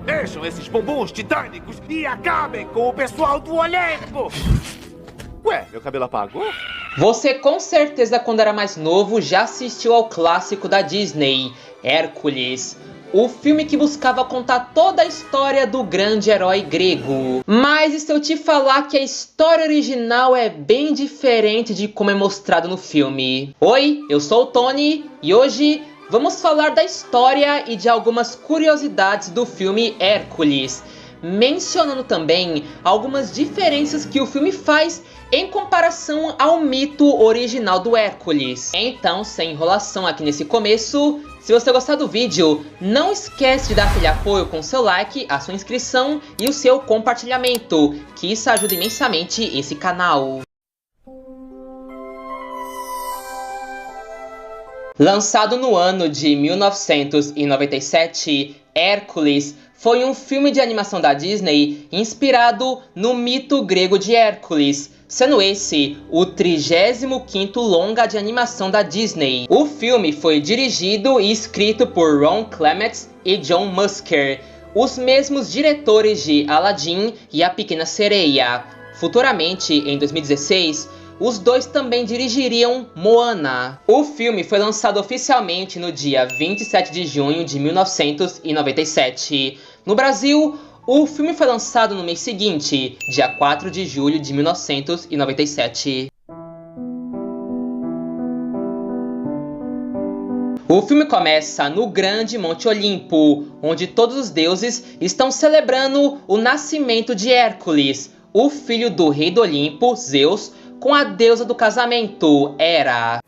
Encham esses bumbuns titânicos e acabem com o pessoal do Olimpo! Ué, meu cabelo apagou? Você com certeza, quando era mais novo, já assistiu ao clássico da Disney, Hércules. O filme que buscava contar toda a história do grande herói grego. Mas e se eu te falar que a história original é bem diferente de como é mostrado no filme? Oi, eu sou o Tony e hoje vamos falar da história e de algumas curiosidades do filme Hércules, mencionando também algumas diferenças que o filme faz em comparação ao mito original do Hércules. Então, sem enrolação aqui nesse começo, se você gostar do vídeo, não esquece de dar aquele apoio com seu like, a sua inscrição e o seu compartilhamento, que isso ajuda imensamente esse canal. Lançado no ano de 1997, Hércules foi um filme de animação da Disney inspirado no mito grego de Hércules, sendo esse o 35º longa de animação da Disney. O filme foi dirigido e escrito por Ron Clements e John Musker, os mesmos diretores de Aladdin e A Pequena Sereia. Futuramente, em 2016, os dois também dirigiriam Moana. O filme foi lançado oficialmente no dia 27 de junho de 1997. No Brasil, o filme foi lançado no mês seguinte, dia 4 de julho de 1997. O filme começa no grande Monte Olimpo, onde todos os deuses estão celebrando o nascimento de Hércules, o filho do rei do Olimpo, Zeus, com a deusa do casamento, Hera.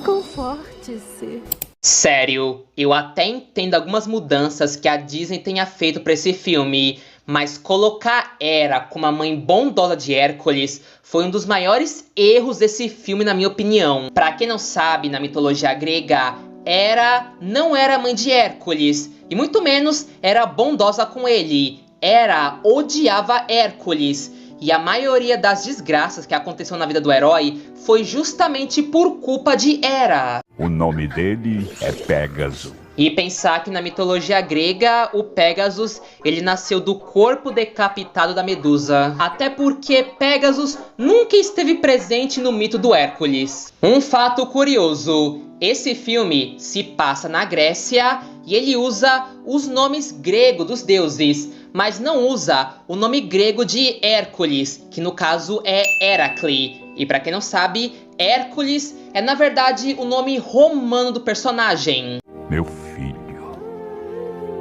Conforte-se. Sério, eu até entendo algumas mudanças que a Disney tenha feito para esse filme, mas colocar Hera como a mãe bondosa de Hércules foi um dos maiores erros desse filme, na minha opinião. Pra quem não sabe, na mitologia grega, Hera não era mãe de Hércules, e muito menos era bondosa com ele. Hera odiava Hércules. E a maioria das desgraças que aconteceu na vida do herói foi justamente por culpa de Hera. O nome dele é Pégaso. E pensar que na mitologia grega, o Pégasus, ele nasceu do corpo decapitado da Medusa. Até porque Pégasus nunca esteve presente no mito do Hércules. Um fato curioso, esse filme se passa na Grécia e ele usa os nomes gregos dos deuses, mas não usa o nome grego de Hércules, que no caso é Heracles. E pra quem não sabe, Hércules é na verdade o nome romano do personagem. Meu filho,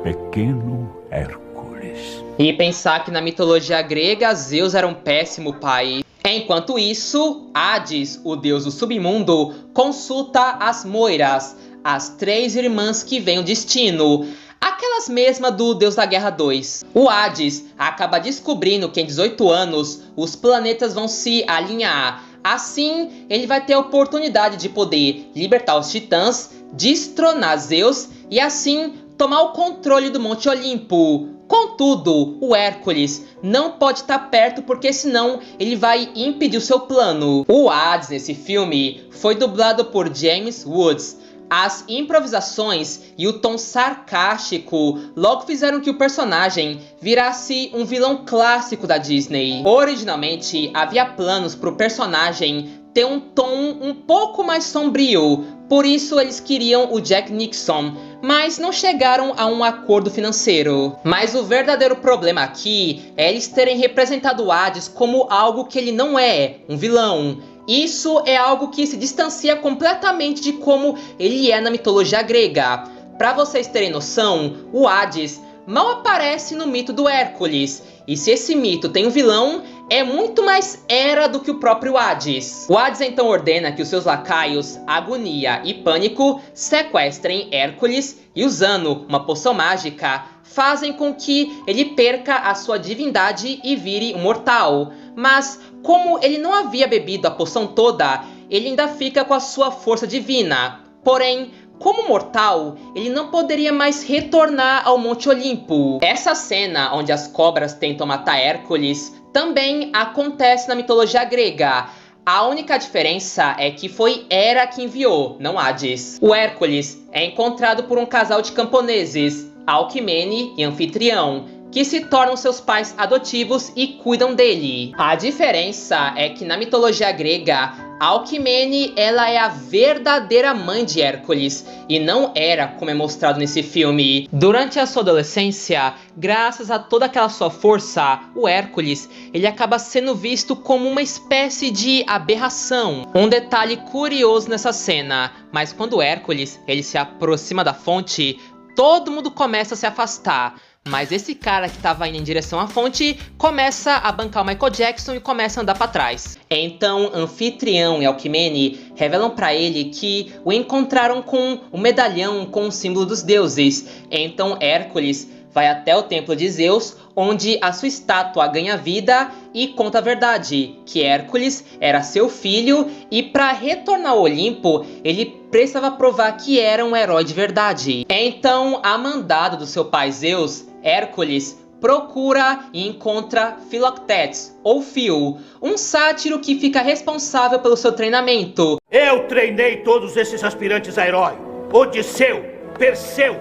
pequeno Hércules. E pensar que na mitologia grega, Zeus era um péssimo pai. Enquanto isso, Hades, o deus do submundo, consulta as Moiras, as 3 irmãs que veem o destino. Aquelas mesmas do Deus da Guerra 2. O Hades acaba descobrindo que em 18 anos os planetas vão se alinhar. Assim, ele vai ter a oportunidade de poder libertar os titãs, destronar Zeus e assim tomar o controle do Monte Olimpo. Contudo, o Hércules não pode estar perto porque senão ele vai impedir o seu plano. O Hades nesse filme foi dublado por James Woods. As improvisações e o tom sarcástico logo fizeram que o personagem virasse um vilão clássico da Disney. Originalmente, havia planos para o personagem ter um tom um pouco mais sombrio, por isso eles queriam o Jack Nixon, mas não chegaram a um acordo financeiro. Mas o verdadeiro problema aqui é eles terem representado o Hades como algo que ele não é, um vilão. Isso é algo que se distancia completamente de como ele é na mitologia grega. Para vocês terem noção, o Hades mal aparece no mito do Hércules. E se esse mito tem um vilão, é muito mais Hera do que o próprio Hades. O Hades então ordena que os seus lacaios, Agonia e Pânico, sequestrem Hércules e, usando uma poção mágica, fazem com que ele perca a sua divindade e vire um mortal. Mas, como ele não havia bebido a poção toda, ele ainda fica com a sua força divina. Porém, como mortal, ele não poderia mais retornar ao Monte Olimpo. Essa cena onde as cobras tentam matar Hércules também acontece na mitologia grega. A única diferença é que foi Hera que enviou, não Hades. O Hércules é encontrado por um casal de camponeses Alcmene e Anfitrião, que se tornam seus pais adotivos e cuidam dele. A diferença é que na mitologia grega, Alcmene ela é a verdadeira mãe de Hércules e não era como é mostrado nesse filme. Durante a sua adolescência, graças a toda aquela sua força, o Hércules ele acaba sendo visto como uma espécie de aberração. Um detalhe curioso nessa cena, mas quando Hércules ele se aproxima da fonte, todo mundo começa a se afastar. Mas esse cara que tava indo em direção à fonte começa a bancar o Michael Jackson e começa a andar pra trás. Então, Anfitrião e Alcmene revelam pra ele que o encontraram com um medalhão com o símbolo dos deuses. Então, Hércules vai até o templo de Zeus, onde a sua estátua ganha vida e conta a verdade, que Hércules era seu filho e para retornar ao Olimpo, ele precisava provar que era um herói de verdade. Então, a mandado do seu pai Zeus, Hércules procura e encontra Philoctetes, ou Phil, um sátiro que fica responsável pelo seu treinamento. Eu treinei todos esses aspirantes a herói. Odisseu, Perseu,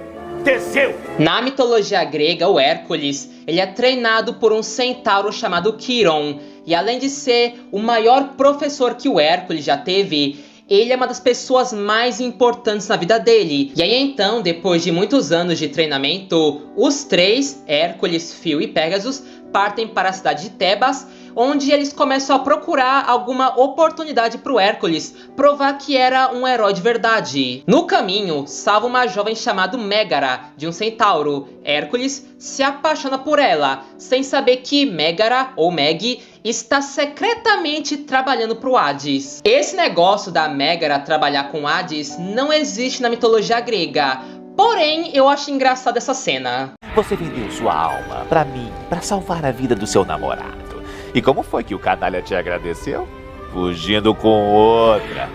Teseu. Na mitologia grega, o Hércules ele é treinado por um centauro chamado Quiron. E além de ser o maior professor que o Hércules já teve, ele é uma das pessoas mais importantes na vida dele. E aí então, depois de muitos anos de treinamento, os três, Hércules, Phil e Pégasus, partem para a cidade de Tebas, onde eles começam a procurar alguma oportunidade para o Hércules provar que era um herói de verdade. No caminho, salva uma jovem chamada Mégara, de um centauro. Hércules se apaixona por ela, sem saber que Mégara, ou Meg, está secretamente trabalhando para o Hades. Esse negócio da Mégara trabalhar com Hades não existe na mitologia grega. Porém, eu acho engraçada essa cena. Você vendeu sua alma pra mim, pra salvar a vida do seu namorado. E como foi que o canalha te agradeceu? Fugindo com outra.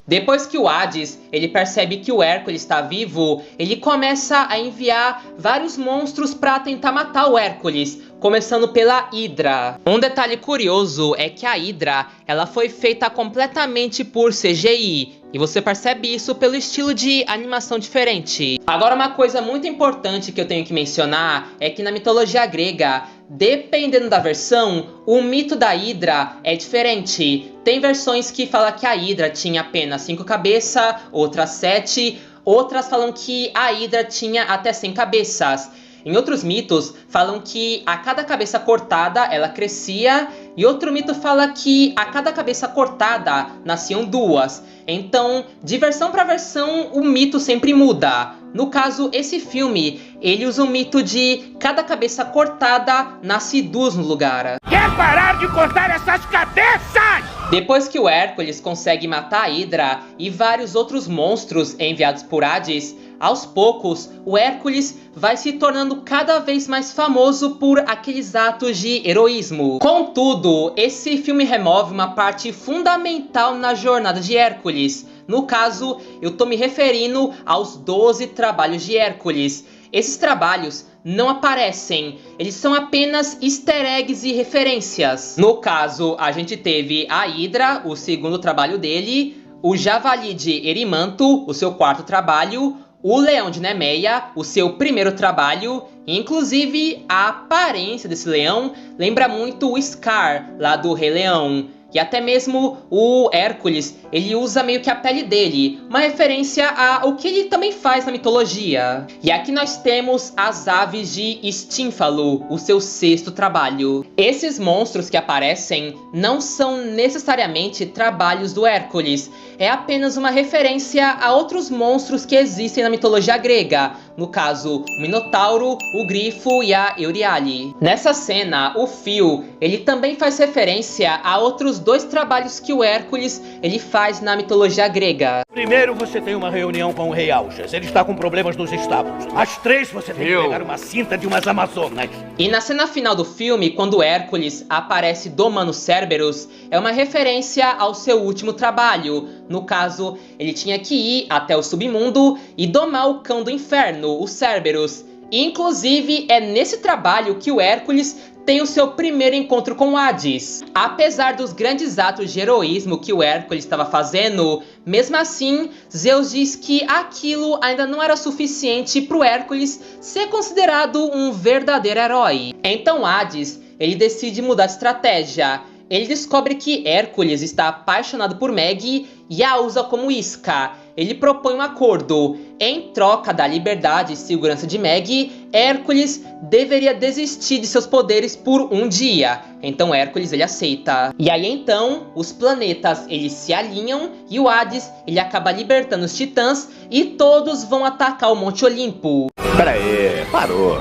Depois que o Hades ele percebe que o Hércules está vivo, ele começa a enviar vários monstros para tentar matar o Hércules, começando pela Hidra. Um detalhe curioso é que a Hidra ela foi feita completamente por CGI. E você percebe isso pelo estilo de animação diferente. Agora, uma coisa muito importante que eu tenho que mencionar é que na mitologia grega, dependendo da versão, o mito da Hidra é diferente. Tem versões que falam que a Hidra tinha apenas 5 cabeças, outras 7, outras falam que a Hidra tinha até 100 cabeças. Em outros mitos, falam que a cada cabeça cortada, ela crescia. E outro mito fala que a cada cabeça cortada, nasciam 2. Então, de versão para versão, o mito sempre muda. No caso, esse filme, ele usa o mito de cada cabeça cortada, nasce 2 no lugar. Quer parar de cortar essas cabeças? Depois que o Hércules consegue matar a Hidra e vários outros monstros enviados por Hades, aos poucos, o Hércules vai se tornando cada vez mais famoso por aqueles atos de heroísmo. Contudo, esse filme remove uma parte fundamental na jornada de Hércules. No caso, eu tô me referindo aos 12 trabalhos de Hércules. Esses trabalhos não aparecem, eles são apenas easter eggs e referências. No caso, a gente teve a Hidra, o segundo trabalho dele, o Javali de Erimanto, o seu 4º trabalho, o Leão de Nemeia, o seu 1º trabalho. Inclusive, a aparência desse leão lembra muito o Scar, lá do Rei Leão. E até mesmo o Hércules, ele usa meio que a pele dele, uma referência ao que ele também faz na mitologia. E aqui nós temos as aves de Stínfalo, o seu 6º trabalho. Esses monstros que aparecem não são necessariamente trabalhos do Hércules, é apenas uma referência a outros monstros que existem na mitologia grega. No caso, o Minotauro, o Grifo e a Euríale. Nessa cena, o Phil, ele também faz referência a outros 2 trabalhos que o Hércules, ele faz na mitologia grega. Primeiro você tem uma reunião com o rei Augeas. Ele está com problemas nos estábulos. Às 3 você tem que pegar uma cinta de umas amazonas. E na cena final do filme, quando Hércules aparece domando Cerberus, é uma referência ao seu último trabalho. No caso, ele tinha que ir até o submundo e domar o cão do inferno, o Cerberus. Inclusive, é nesse trabalho que o Hércules tem o seu primeiro encontro com Hades. Apesar dos grandes atos de heroísmo que o Hércules estava fazendo, mesmo assim, Zeus diz que aquilo ainda não era suficiente para o Hércules ser considerado um verdadeiro herói. Então Hades, ele decide mudar de estratégia. Ele descobre que Hércules está apaixonado por Meg e a usa como isca. Ele propõe um acordo. Em troca da liberdade e segurança de Meg, Hércules deveria desistir de seus poderes por um dia. Então Hércules ele aceita. E aí então, os planetas eles se alinham e o Hades ele acaba libertando os titãs e todos vão atacar o Monte Olimpo. Pera aí, parou.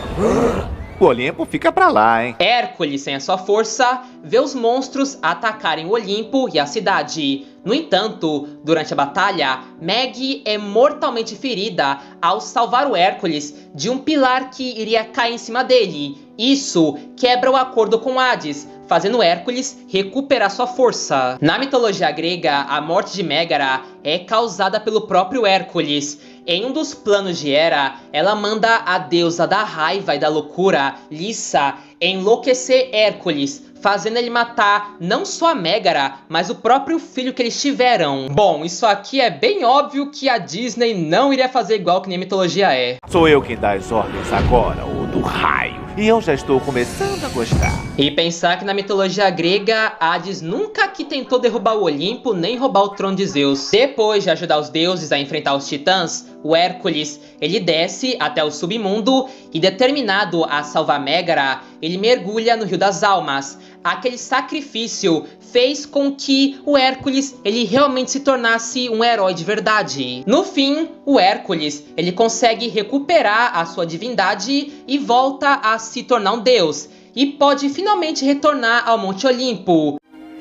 O Olimpo fica pra lá, hein? Hércules, sem a sua força, vê os monstros atacarem o Olimpo e a cidade. No entanto, durante a batalha, Meg é mortalmente ferida ao salvar o Hércules de um pilar que iria cair em cima dele. Isso quebra o acordo com Hades, fazendo Hércules recuperar sua força. Na mitologia grega, a morte de Mégara é causada pelo próprio Hércules. Em um dos planos de Hera, ela manda a deusa da raiva e da loucura, Lissa, enlouquecer Hércules, fazendo ele matar não só a Mégara, mas o próprio filho que eles tiveram. Bom, isso aqui é bem óbvio que a Disney não iria fazer igual que nem a mitologia é. Sou eu quem dá as ordens agora, o do raio. E eu já estou começando a gostar. E pensar que na mitologia grega, Hades nunca que tentou derrubar o Olimpo, nem roubar o trono de Zeus. Depois de ajudar os deuses a enfrentar os titãs, o Hércules, ele desce até o submundo e, determinado a salvar Mégara, ele mergulha no Rio das Almas. Aquele sacrifício fez com que o Hércules ele realmente se tornasse um herói de verdade. No fim, o Hércules ele consegue recuperar a sua divindade e volta a se tornar um deus. E pode finalmente retornar ao Monte Olimpo.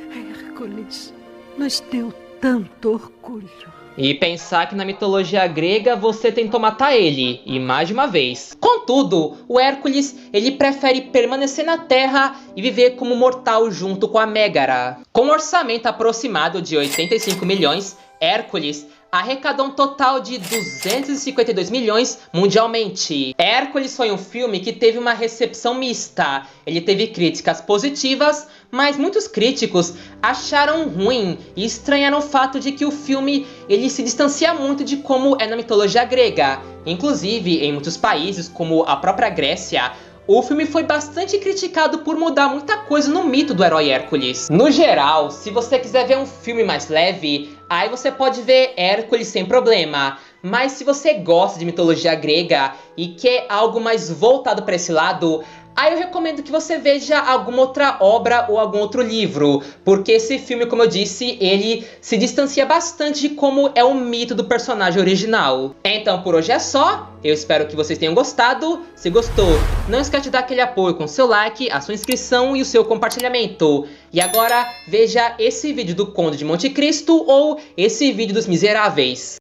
Hércules nos deu tanto orgulho. E pensar que na mitologia grega você tentou matar ele, e mais de uma vez. Contudo, o Hércules ele prefere permanecer na Terra e viver como mortal junto com a Mégara. Com um orçamento aproximado de 85 milhões, Hércules arrecadou um total de 252 milhões mundialmente. Hércules foi um filme que teve uma recepção mista. Ele teve críticas positivas, mas muitos críticos acharam ruim e estranharam o fato de que o filme ele se distancia muito de como é na mitologia grega. Inclusive, em muitos países, como a própria Grécia, o filme foi bastante criticado por mudar muita coisa no mito do herói Hércules. No geral, se você quiser ver um filme mais leve, aí você pode ver Hércules sem problema. Mas se você gosta de mitologia grega e quer algo mais voltado para esse lado, aí eu recomendo que você veja alguma outra obra ou algum outro livro, porque esse filme, como eu disse, ele se distancia bastante de como é o mito do personagem original. Então por hoje é só, eu espero que vocês tenham gostado. Se gostou, não esquece de dar aquele apoio com o seu like, a sua inscrição e o seu compartilhamento. E agora veja esse vídeo do Conde de Monte Cristo ou esse vídeo dos Miseráveis.